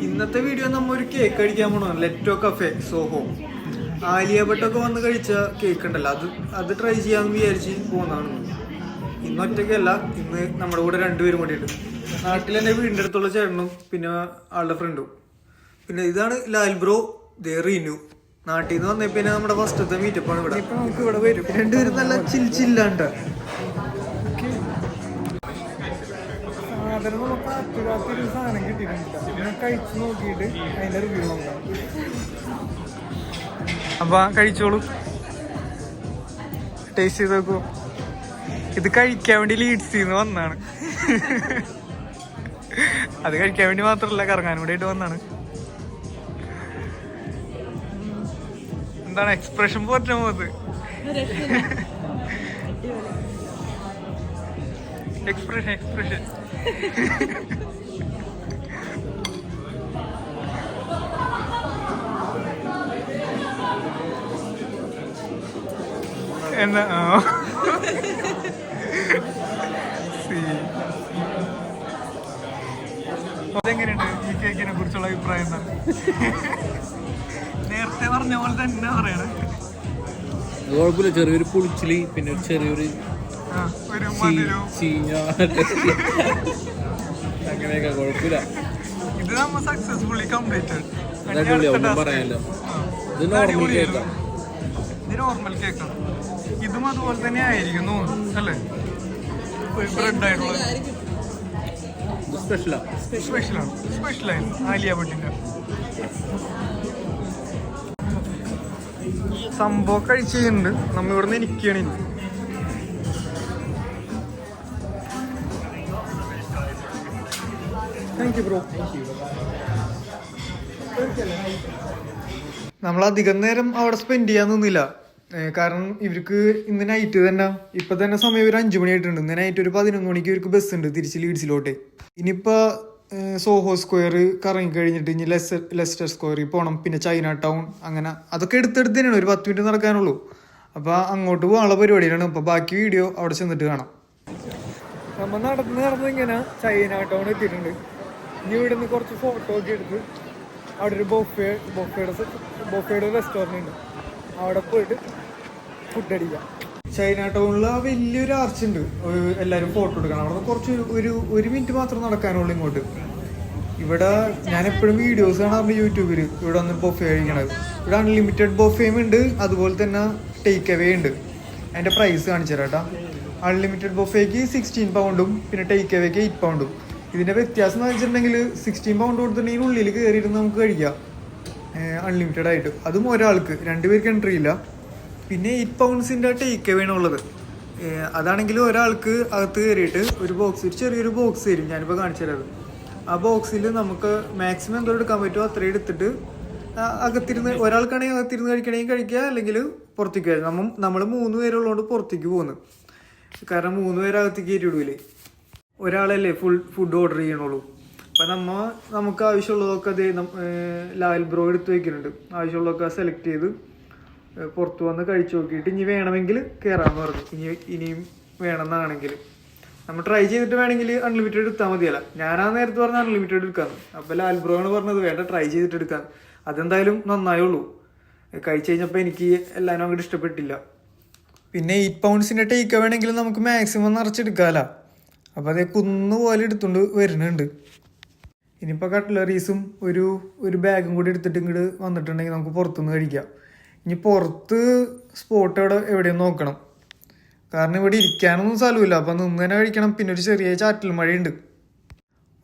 ഇന്നത്തെ വീഡിയോ നമ്മ ഒരു കേക്ക് കഴിക്കാൻ പോണോ, ലെറ്റോ കഫേ സോഹോ. ആലിയ ഭട്ടൊക്കെ വന്ന് കഴിച്ച കേക്ക് ഉണ്ടല്ലോ, അത് ട്രൈ ചെയ്യാമെന്ന് വിചാരിച്ച് പോകുന്നതാണ്. ഇന്നൊറ്റയ്ക്കല്ല, ഇന്ന് നമ്മുടെ കൂടെ രണ്ടുപേരും കൂടി ഉണ്ട്. നാട്ടിൽ എൻ്റെ വീടിൻ്റെ അടുത്തുള്ള ചേട്ടനും പിന്നെ ആളുടെ ഫ്രണ്ടും. പിന്നെ ഇതാണ് ലാൽ ബ്രോ, റീനു. നാട്ടിൽ നിന്ന് വന്നേ പിന്നെ നമ്മുടെ ഫസ്റ്റത്തെ മീറ്റപ്പാണ് ഇവിടെ. ഇപ്പൊ നമുക്ക് ഇവിടെ വരും. രണ്ടുപേരും നല്ല ചില്ലാണ്ട് സാധനം നമുക്ക് അത്യാവശ്യം സാധനം കിട്ടിയിട്ടുണ്ട്. ഞാൻ കഴിച്ചു നോക്കിയിട്ട് അതിന്റെ റിവ്യൂ നോക്കാം. അപ്പൊ കഴിച്ചോളൂ, ടേസ്റ്റ് ചെയ്ത് നോക്കൂ. ഇത് കഴിക്കാൻ വേണ്ടി ലീഡ്സിൽ നിന്ന് വന്നാണ്. അത് കഴിക്കാൻ വേണ്ടി മാത്രമല്ല, കറങ്ങാൻ കൂടെ ആയിട്ട് വന്നാണ്. എന്താണ് എക്സ്പ്രഷൻ പോറ്റാൻ പോകുന്നത്? എക്സ്പ്രഷൻ എന്താ അതെങ്ങനെയുണ്ട് ഈ കേക്കിനെ കുറിച്ചുള്ള അഭിപ്രായം? എന്താണ്? നേരത്തെ പറഞ്ഞ പോലെ തന്നെ പറയണേ. കുഴപ്പമില്ല, ചെറിയൊരു പുളിച്ചിലി, പിന്നെ ചെറിയൊരു അങ്ങനെയൊക്കെ കുഴപ്പമില്ല. ഇത് നമ്മ സക്സസ്ഫുള്ളി കംപ്ലീറ്റഡ്. ഒന്നും പറയാനില്ല. ഇത് നോർമൽ കേക്കാണ്. ഇത് നോർമൽ കേക്കാണ്. ഇതും അതുപോലെ തന്നെ ആയിരിക്കും അല്ലേ? ബ്രെഡ് ആയിട്ടുള്ളത് സ്പെഷ്യലാണ് ആലിയ ഭട്ടിന്റെ സംഭവം കഴിച്ചുണ്ട്. നമ്മ ഇവിടുന്ന് ഇരിക്കുകയാണ് ഇനി. Thank you bro. നമ്മളധികം നേരം അവിടെ സ്പെൻഡ് ചെയ്യാൻ നിന്നില്ല. കാരണം ഇവർക്ക് ഇന്ന് നൈറ്റ് തന്നെ, ഇപ്പൊ തന്നെ സമയം ഒരു 5 മണിയായിട്ടുണ്ട്. ഇന്ന് നൈറ്റ് ഒരു 11 മണിക്ക് ഇവർക്ക് ബസ് ഉണ്ട് തിരിച്ച് ലീഡ്സിലോട്ട്. ഇനിയിപ്പോ സോഹോ സ്ക്വയർ കറങ്ങി കഴിഞ്ഞിട്ട് ഇനി ലെസ്റ്റർ സ്ക്വയറിൽ പോകണം. പിന്നെ ചൈന ടൗൺ, അങ്ങനെ അതൊക്കെ എടുത്തെടുത്ത് തന്നെയാണ്. ഒരു 10 മിനിറ്റ് നടക്കാനുള്ളൂ. അപ്പൊ അങ്ങോട്ട് പോകാനുള്ള പരിപാടിയിലാണ്. അപ്പൊ ബാക്കി വീഡിയോ അവിടെ ചെന്നിട്ട് കാണാം. നമ്മൾ നടന്ന് ഇങ്ങനെ ചൈന ടൗൺ എത്തിയിട്ടുണ്ട്. ഇനി ഇവിടെ നിന്ന് കുറച്ച് ഫോട്ടോ ഒക്കെ എടുത്ത് അവിടെ ഒരു ബൊഫയുടെ റെസ്റ്റോറൻറ്റ് ഉണ്ട്, അവിടെ പോയിട്ട് ഫുഡ് അടിക്കാം. ചൈന ടൗണിൽ ആ വലിയൊരു ആർച്ച് ഉണ്ട്, എല്ലാവരും ഫോട്ടോ എടുക്കണം. അവിടെ കുറച്ച് ഒരു മിനിറ്റ് മാത്രം നടക്കാനുള്ളൂ ഇങ്ങോട്ട്. ഇവിടെ ഞാൻ എപ്പോഴും വീഡിയോസ് കാണാറുണ്ട് യൂട്യൂബിൽ. ഇവിടെ വന്ന് ബൊഫെ കഴിക്കണത്. ഇവിടെ അൺലിമിറ്റഡ് ബൊഫേയും ഉണ്ട്, അതുപോലെ തന്നെ ടേക്ക് അവേ ഉണ്ട്. അതിൻ്റെ പ്രൈസ് കാണിച്ചു തരാം കേട്ടോ. അൺലിമിറ്റഡ് ബൊഫേക്ക് 16 പൗണ്ടും പിന്നെ ടേക്ക് അവേക്ക് 8 പൗണ്ടും. ഇതിൻ്റെ വ്യത്യാസം എന്ന് വെച്ചിട്ടുണ്ടെങ്കിൽ 16 പൗണ്ട് കൊടുത്തിട്ടുണ്ടെങ്കിൽ ഉള്ളിൽ കയറിയിരുന്ന് നമുക്ക് കഴിക്കാം അൺലിമിറ്റഡ് ആയിട്ട്. അതും ഒരാൾക്ക്, 2 പേർക്ക് എൻട്രി ഇല്ല. പിന്നെ 8 പൗണ്ട്സിൻ്റെ ടേക്ക് അവേ ഉള്ളത്. അതാണെങ്കിൽ ഒരാൾക്ക് അകത്ത് കയറിയിട്ട് ഒരു ചെറിയൊരു ബോക്സ് തരും. ഞാനിപ്പോൾ കാണിച്ചു തരാം. ആ ബോക്സിൽ നമുക്ക് മാക്സിമം എന്തോ എടുക്കാൻ പറ്റുമോ അത്രയും എടുത്തിട്ട് അകത്തിരുന്ന്, ഒരാൾക്കാണെങ്കിൽ അകത്തിരുന്ന് കഴിക്കണമെങ്കിൽ കഴിക്കുക, അല്ലെങ്കിൽ പുറത്തേക്ക് വരാം. നമ്മൾ 3 പേരുള്ളതുകൊണ്ട് പുറത്തേക്ക് പോകുന്നു. കാരണം 3 പേര് അകത്തേക്ക് കയറ്റിവിടൂലേ, ഒരാളല്ലേ ഫുഡ് ഓർഡർ ചെയ്യണുള്ളൂ. അപ്പം നമുക്ക് ആവശ്യമുള്ളതൊക്കെ അതേ ലാൽ ബ്രോ എടുത്ത് വയ്ക്കുന്നുണ്ട്. ആവശ്യമുള്ളതൊക്കെ സെലക്ട് ചെയ്ത് പുറത്ത് വന്ന് കഴിച്ചു നോക്കിയിട്ട് ഇനി വേണമെങ്കിൽ കയറാമെന്ന് പറഞ്ഞു. ഇനിയും വേണമെന്നാണെങ്കിൽ നമ്മൾ ട്രൈ ചെയ്തിട്ട് വേണമെങ്കിൽ അൺലിമിറ്റഡ് എടുത്താൽ മതിയല്ല. ഞാനാ നേരത്തെ പറഞ്ഞ അൺലിമിറ്റഡ് എടുക്കാമെന്ന്. അപ്പോൾ ലാൽ ബ്രോ ആണ് പറഞ്ഞത് വേണ്ട, ട്രൈ ചെയ്തിട്ട് എടുക്കാം. അതെന്തായാലും നന്നായുള്ളൂ. കഴിച്ചു കഴിഞ്ഞപ്പോൾ എനിക്ക് എല്ലാവരും അങ്ങോട്ട് ഇഷ്ടപ്പെട്ടില്ല. പിന്നെ 8 പൗണ്ട്സിൻ്റെ ടേക്ക് വേണമെങ്കിൽ നമുക്ക് മാക്സിമം നിറച്ചെടുക്കാമല്ല. അപ്പോൾ അതേ കുന്നുപോലെ എടുത്തുകൊണ്ട് വരുന്നുണ്ട്. ഇനിയിപ്പോൾ കട്ട്ലറീസും ഒരു ബാഗും കൂടി എടുത്തിട്ട് ഇങ്ങോട്ട് വന്നിട്ടുണ്ടെങ്കിൽ നമുക്ക് പുറത്തുനിന്ന് കഴിക്കാം. ഇനി പുറത്ത് സ്പോട്ട് എവിടെയും നോക്കണം. കാരണം ഇവിടെ ഇരിക്കാനൊന്നും സ്ഥലമില്ല. അപ്പം നിന്ന് തന്നെ കഴിക്കണം. പിന്നെ ഒരു ചെറിയ ചാറ്റൽ മഴയുണ്ട്.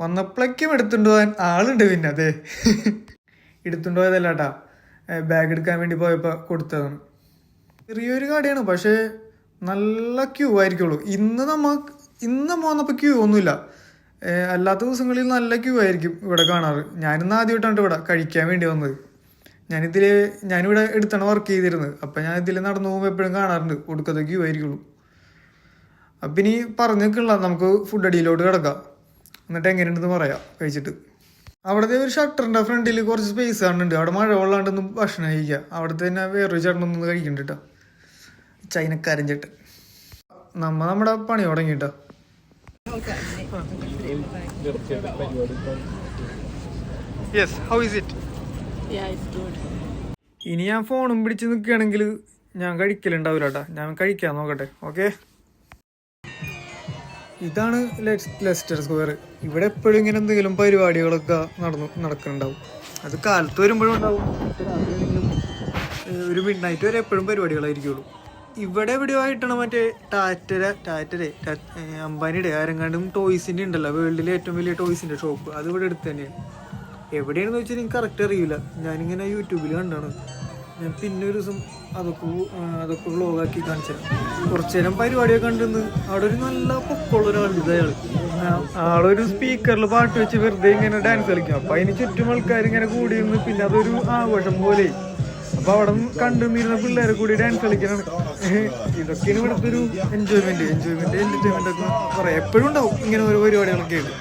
വന്നപ്പോഴേക്കും എടുത്തുകൊണ്ട് പോകാൻ ആളുണ്ട്. പിന്നെ അതെ എടുത്തുകൊണ്ട് പോയതല്ല കേട്ടാ, ബാഗ് എടുക്കാൻ വേണ്ടി പോയപ്പോൾ കൊടുത്തതാണ്. ചെറിയൊരു കടയാണ്, പക്ഷേ നല്ല ക്യൂ ആയിരിക്കുള്ളൂ. ഇന്ന് വന്നപ്പോൾ ക്യൂ ഒന്നുമില്ല. അല്ലാത്ത ദിവസങ്ങളിൽ നല്ല ക്യൂ ആയിരിക്കും ഇവിടെ കാണാറ്. ഞാനിന്ന് ആദ്യമായിട്ടാണ് ഇവിടെ കഴിക്കാൻ വേണ്ടി വന്നത്. ഞാനിവിടെ എടുത്താണ് വർക്ക് ചെയ്തിരുന്നത്. അപ്പം ഞാൻ ഇതിൽ നടന്നു പോകുമ്പോൾ എപ്പോഴും കാണാറുണ്ട് ഒടുക്കത്തെ ക്യൂ ആയിരിക്കുള്ളൂ. അപ്പം ഇനി പറഞ്ഞു നിൽക്കില്ല, നമുക്ക് ഫുഡ് അടിയിലോട്ട് കിടക്കാം. എന്നിട്ട് എങ്ങനെയുണ്ടെന്ന് പറയാം കഴിച്ചിട്ട്. അവിടുത്തെ ഒരു ഷട്ടറിൻ്റെ ഫ്രണ്ടിൽ കുറച്ച് സ്പേസ് കാണുന്നുണ്ട്. അവിടെ മഴ കൊള്ളാണ്ടൊന്നും ഭക്ഷണം കഴിക്കുക. അവിടുത്തെ തന്നെ വേറൊരു ചേട്ടനൊന്നും കഴിക്കുന്നുണ്ട് കേട്ടോ, ചൈനക്കാരൻ ചേട്ടൻ. നമ്മുടെ പണി തുടങ്ങിയിട്ടാ. Yes, how is it? Yeah, it's good. ഇനി ഞാൻ ഫോണും പിടിച്ച് നിൽക്കുകയാണെങ്കിൽ ഞാൻ കഴിക്കലുണ്ടാവില്ല കേട്ടാ. ഞാൻ കഴിക്കാൻ നോക്കട്ടെ. ഓക്കെ, ഇതാണ് ലെസ്റ്റർ സ്ക്വയർ. ഇവിടെ എപ്പോഴും ഇങ്ങനെ എന്തെങ്കിലും പരിപാടികളൊക്കെ നടക്കുന്നുണ്ടാവും. അത് കാലത്ത് വരുമ്പോഴും ഉണ്ടാവും, ഒരു മിഡ് നൈറ്റ് വരെ എപ്പോഴും പരിപാടികളായിരിക്കുള്ളൂ. ഇവിടെ എവിടെയോ ആയിട്ടാണ് മറ്റേ ടാറ്റരെ അംബാനിയുടെ ആരെങ്ങാണ്ടും ടോയ്സിൻ്റെ ഉണ്ടല്ലോ, വേൾഡിലെ ഏറ്റവും വലിയ ടോയ്സിൻ്റെ ഷോപ്പ്. അത് ഇവിടെ അടുത്ത് തന്നെയാണ്. എവിടെയാണെന്ന് വെച്ചാൽ എനിക്ക് കറക്റ്റ് അറിയില്ല. ഞാനിങ്ങനെ യൂട്യൂബിൽ കണ്ടാണ്. ഞാൻ പിന്നെ ഒരു ദിവസം അതൊക്കെ വ്ളോഗാക്കി കാണിച്ചത്. കുറച്ചു നേരം പരിപാടിയൊക്കെ കണ്ടെന്ന് അവിടെ ഒരു നല്ല പൊക്കമുള്ള ഒരാളുണ്ട്. ആളൊരു സ്പീക്കറിൽ പാട്ട് വെച്ച് വെറുതെ ഇങ്ങനെ ഡാൻസ് കളിക്കും. അപ്പം അതിന് ചുറ്റും ആൾക്കാർ ഇങ്ങനെ കൂടി നിന്ന് പിന്നെ അതൊരു ആഘോഷം പോലെ. അപ്പം അവിടെ കണ്ടുനിന്നിരുന്ന പിള്ളേരെ കൂടി ഡാൻസ് കളിക്കാനാണ്. ഇതൊക്കെയാണ് ഇവിടുത്തെ ഒരു എൻജോയ്മെന്റ് എന്റർടൈൻമെന്റ് ഒക്കെ പറയാം. എപ്പോഴും ഉണ്ടാവും ഇങ്ങനെ ഓരോ പരിപാടികളൊക്കെ ആയിട്ട്.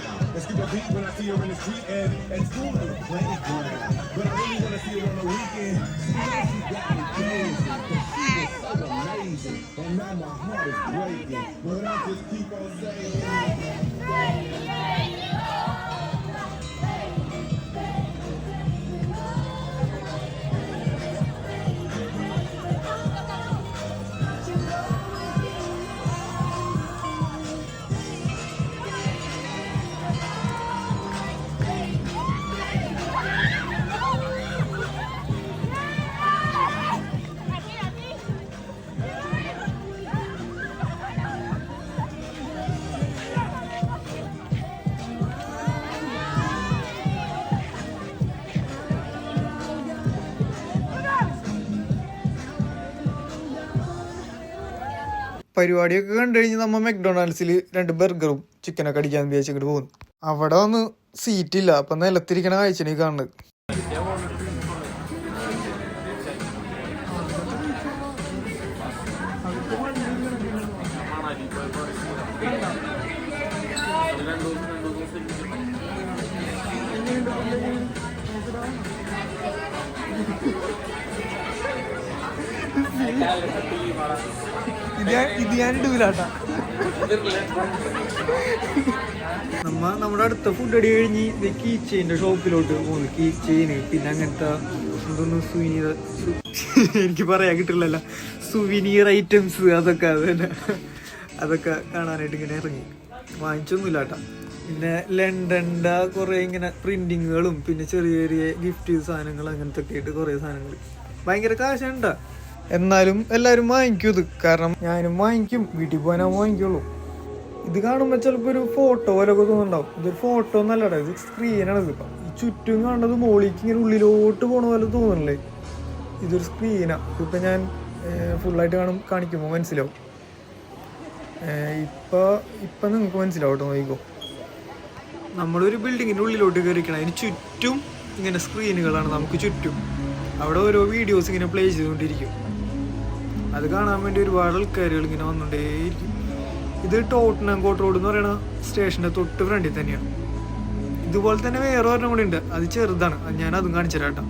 പരിപാടിയൊക്കെ കണ്ടു കഴിഞ്ഞ് നമ്മൾ മെക്ഡൊണാൾഡ്സിൽ 2 ബർഗറും ചിക്കനൊക്കെ അടിക്കാൻ വിചാരിച്ചിട്ട് പോകുന്നു. അവിടെ വന്ന് സീറ്റില്ല. അപ്പം നിലത്തിരിക്കണ കാഴ്ചയാണ് കാണുന്നത്. ഇത് ഞാൻ ഇടൂലാട്ടാ. നമ്മുടെ അടുത്ത ഫുഡ് അടി കഴിഞ്ഞ് കീ ചെയിൻ്റെ ഷോപ്പിലോട്ട് പോകുന്നു. കീ ചെയിന് പിന്നെ അങ്ങനത്തെ എന്തൊന്ന് എനിക്ക് പറയാൻ കിട്ടില്ലല്ലോ, സുവിനീർ ഐറ്റംസ് അതൊക്കെ അതൊക്കെ കാണാനായിട്ട് ഇങ്ങനെ ഇറങ്ങി. വാങ്ങിച്ചൊന്നുമില്ല കേട്ടോ. പിന്നെ ലണ്ടൻ്റെ കുറേ ഇങ്ങനെ പ്രിന്റിങ്ങുകളും പിന്നെ ചെറിയ ചെറിയ ഗിഫ്റ്റ് സാധനങ്ങൾ അങ്ങനത്തെ ഒക്കെ ആയിട്ട് കുറേ സാധനങ്ങൾ. ഭയങ്കര കാശുണ്ടാ. എന്നാലും എല്ലാവരും വാങ്ങിക്കും ഇത്. കാരണം ഞാനും വാങ്ങിക്കും, വീട്ടിൽ പോകാനാ വാങ്ങിക്കുള്ളൂ. ഇത് കാണുമ്പോൾ ചിലപ്പോൾ ഒരു ഫോട്ടോ പോലൊക്കെ തോന്നുന്നുണ്ടാവും. ഇതൊരു ഫോട്ടോ ഒന്നല്ലടാ, ഇത് സ്ക്രീനാണ്. ഇതിപ്പം ഈ ചുറ്റും കാണുന്നത് മോളിക്ക് ഇങ്ങനെ ഉള്ളിലോട്ട് പോണ പോലെ തോന്നണല്ലേ. ഇതൊരു സ്ക്രീനാണ്. ഇതിപ്പോൾ ഞാൻ ഫുള്ളായിട്ട് കാണിക്കുമ്പോൾ മനസ്സിലാവും. ഇപ്പം നിങ്ങൾക്ക് മനസ്സിലാവും കേട്ടോ. നോക്കിക്കോ, നമ്മളൊരു ബിൽഡിങ്ങിൻ്റെ ഉള്ളിലോട്ട് കയറിക്കണം. അതിന് ചുറ്റും ഇങ്ങനെ സ്ക്രീനുകളാണ് നമുക്ക് ചുറ്റും. അവിടെ ഓരോ വീഡിയോസ് ഇങ്ങനെ പ്ലേ ചെയ്തുകൊണ്ടിരിക്കും. അത് കാണാൻ വേണ്ടി ഒരുപാട് ആൾക്കാരുകൾ ഇങ്ങനെ വന്നുകൊണ്ടേയിരിക്കും. ഇത് ടോട്ടനം കോട്ട് റോഡ് എന്ന് പറയുന്ന സ്റ്റേഷൻ്റെ തൊട്ട് ഫ്രണ്ടിൽ തന്നെയാണ്. ഇതുപോലെ തന്നെ വേറെ ഒരെണ്ണം കൂടി ഉണ്ട്. അത് ചെറുതാണ്, ഞാൻ അതും കാണിച്ചു തരാം കേട്ടോ.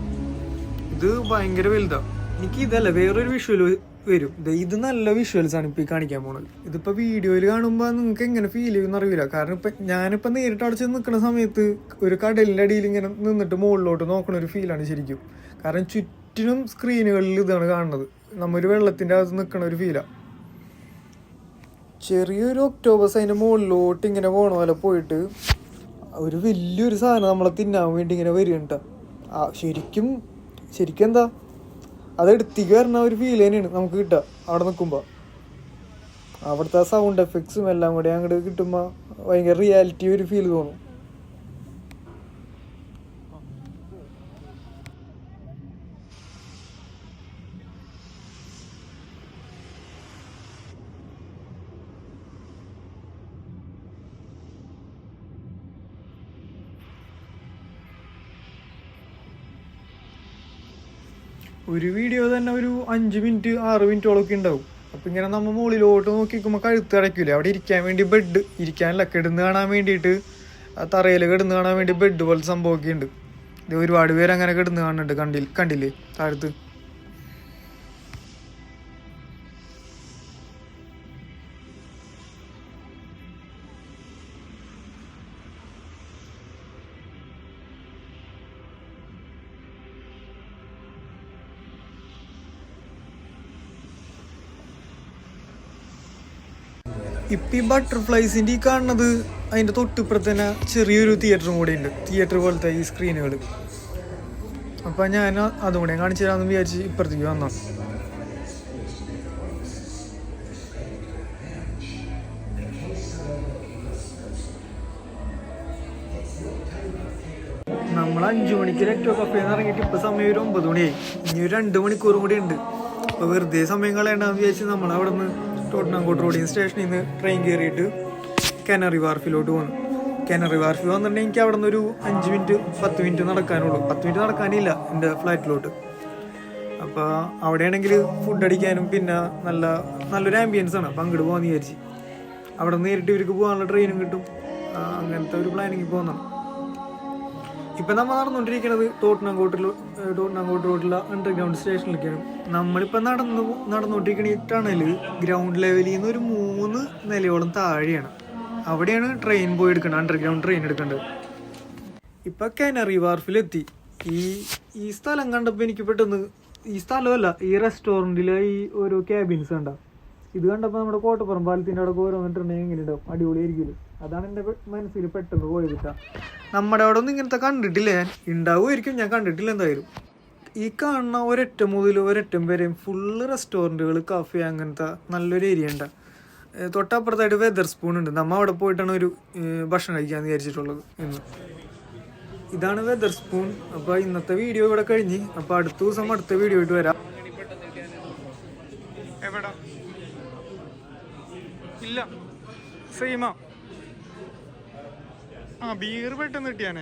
ഇത് ഭയങ്കര വലുതാണ്. എനിക്ക് ഇതല്ല വേറൊരു വിഷ്വൽ വരും. ഇത് നല്ല വിഷ്വൽസ് ആണ് ഇപ്പോൾ ഈ കാണിക്കാൻ പോകുന്നത്. ഇതിപ്പോൾ വീഡിയോയിൽ കാണുമ്പോൾ നിങ്ങൾക്ക് എങ്ങനെ ഫീൽ ചെയ്യുമെന്ന് അറിയില്ല. കാരണം ഞാനിപ്പോൾ നേരിട്ട് അവിടെ ചെന്ന് നിൽക്കുന്ന സമയത്ത് ഒരു കടലിൻ്റെ അടിയിൽ ഇങ്ങനെ നിന്നിട്ട് മുകളിലോട്ട് നോക്കണ ഒരു ഫീലാണ് ശരിക്കും. കാരണം ചുറ്റിനും സ്ക്രീനുകളിൽ ഇതാണ് കാണുന്നത്. നമ്മൊരു വെള്ളത്തിൻ്റെ അകത്ത് നിൽക്കണ ഒരു ഫീലാണ്. ചെറിയൊരു ഒക്ടോബസ് അതിൻ്റെ മുകളിലോട്ട് ഇങ്ങനെ പോകണ പോലെ പോയിട്ട് ഒരു വലിയൊരു സാധനം നമ്മളെ തിന്നാൻ വേണ്ടി ഇങ്ങനെ വരികണ്ട. ശരിക്കും എന്താ അതെടുത്തേക്ക് വരണ ഒരു ഫീൽ തന്നെയാണ് നമുക്ക് കിട്ടുക അവിടെ നിൽക്കുമ്പോൾ. അവിടുത്തെ ആ സൗണ്ട് എഫക്ട്സും എല്ലാം കൂടി അങ്ങോട്ട് കിട്ടുമ്പോൾ ഭയങ്കര റിയാലിറ്റി ഒരു ഫീൽ തോന്നും. ഒരു വീഡിയോ തന്നെ ഒരു 5 മിനിറ്റ് 6 മിനിറ്റോളൊക്കെ ഉണ്ടാവും. അപ്പം ഇങ്ങനെ നമ്മൾ മുകളിലോട്ട് നോക്കിക്കുമ്പോൾ കഴുത്ത് അടയ്ക്കില്ലേ. അവിടെ ഇരിക്കാൻ വേണ്ടി ബെഡ്, ഇരിക്കാനല്ല കിടന്ന് കാണാൻ വേണ്ടിയിട്ട് തറയിൽ കിടന്ന് കാണാൻ വേണ്ടി ബെഡ് പോലത്തെ സംഭവമൊക്കെ ഉണ്ട്. ഇത് ഒരുപാട് പേര് അങ്ങനെ കിടന്ന് കാണുന്നുണ്ട്. കണ്ടില്ലേ താഴത്ത്. ഇപ്പം ഈ ബട്ടർഫ്ലൈസിൻ്റെ ഈ കാണുന്നത് അതിൻ്റെ തൊട്ടിപ്പുറത്ത് തന്നെ ചെറിയൊരു തിയേറ്ററും കൂടെ ഉണ്ട്, തിയേറ്റർ പോലത്തെ ഈ സ്ക്രീനുകൾ. അപ്പം ഞാൻ അതുകൂടെ കാണിച്ചു തരാമെന്ന് വിചാരിച്ച് ഇപ്പുറത്തേക്ക് വന്നു. നമ്മൾ 5 മണിക്ക് ലെക്ടോ കഫേന്ന് ഇറങ്ങിയിട്ട് ഇപ്പം സമയം ഒരു 9 മണിയായി. ഇനി ഒരു 2 മണിക്കൂറും കൂടി ഉണ്ട്. അപ്പോൾ വെറുതെ സമയം കളയണ്ടെന്ന് വിചാരിച്ച് നമ്മൾ അവിടെ നിന്ന് ടോട്ടനാങ്കോട്ട് റോഡിൽ സ്റ്റേഷനിൽ നിന്ന് ട്രെയിൻ കയറിയിട്ട് കാനറി വാർഫിലോട്ട് പോകുന്നു. കാനറി വാർഫിൽ വന്നിട്ടുണ്ടെങ്കിൽ എനിക്ക് അവിടെ നിന്ന് ഒരു 5 മിനിറ്റ് 10 മിനിറ്റ് നടക്കാനുള്ളൂ. 10 മിനിറ്റ് നടക്കാനില്ല എൻ്റെ ഫ്ലൈറ്റിലോട്ട്. അപ്പോൾ അവിടെയാണെങ്കിൽ ഫുഡ് അടിക്കാനും പിന്നെ നല്ലൊരു ആംബിയൻസ് ആണ്. അപ്പം അങ്ങോട്ട് പോകാമെന്ന് വിചാരിച്ച് അവിടെ നിന്ന് നേരിട്ട് ഇവർക്ക് പോകാനുള്ള ട്രെയിനും കിട്ടും. അങ്ങനത്തെ ഒരു പ്ലാനിങ് പോകുന്നതാണ്. ഇപ്പം നമ്മൾ നടന്നുകൊണ്ടിരിക്കുന്നത് ടോട്ടനാങ്കോട്ട് റോഡിലുള്ള അണ്ടർഗ്രൗണ്ട് സ്റ്റേഷനിലേക്കാണ്. നമ്മളിപ്പോൾ നടന്നുകൊണ്ടിരിക്കുന്ന ഈ ടണൽ ഗ്രൗണ്ട് ലെവലിൽ നിന്ന് ഒരു 3 നിലയോളം താഴെയാണ്. അവിടെയാണ് ട്രെയിൻ പോയി എടുക്കേണ്ടത്, അണ്ടർഗ്രൗണ്ട് ട്രെയിൻ എടുക്കേണ്ടത്. ഇപ്പം കാനറി വാർഫിലെത്തി. ഈ സ്ഥലം കണ്ടപ്പോൾ എനിക്ക് പെട്ടെന്ന്, ഈ സ്ഥലമല്ല ഈ റെസ്റ്റോറൻറ്റിലെ ഈ ഓരോ ക്യാബിൻസ് കണ്ട, ഇത് കണ്ടപ്പോൾ നമ്മുടെ കോട്ടപ്പുറം പാലത്തിൻ്റെ അവിടെ ഓരോന്നിട്ടുണ്ടെങ്കിൽ എങ്ങനെ ഉണ്ടാവും, അടിപൊളിയായിരിക്കും. അതാണ് എൻ്റെ മനസ്സിൽ പെട്ടെന്ന് പോയത്. നമ്മുടെ അവിടെ ഒന്നും ഇങ്ങനത്തെ കണ്ടിട്ടില്ല. ഞാൻ ഉണ്ടാവുമായിരിക്കും, ഞാൻ കണ്ടിട്ടില്ല എന്തായാലും. ഈ കാണുന്ന ഒരറ്റം മുതൽ ഒരറ്റം വരെയും ഫുള്ള് റെസ്റ്റോറൻറ്റുകൾ, കഫേ, അങ്ങനത്തെ നല്ലൊരു ഏരിയ ഉണ്ട്. തൊട്ടപ്പുറത്തായിട്ട് വെതർ സ്പൂൺ ഉണ്ട്. നമ്മൾ അവിടെ പോയിട്ടാണ് ഒരു ഭക്ഷണം കഴിക്കാമെന്ന് വിചാരിച്ചിട്ടുള്ളത് എന്ന്. ഇതാണ് വെതർ സ്പൂൺ. അപ്പോൾ ഇന്നത്തെ വീഡിയോ ഇവിടെ കഴിഞ്ഞ്. അപ്പോൾ അടുത്ത ദിവസം അടുത്ത വീഡിയോ ആയിട്ട് വരാം. എവിടാ ഇല്ല സെയിമാ. ബീർ പെട്ടെന്ന് കിട്ടിയാനെ.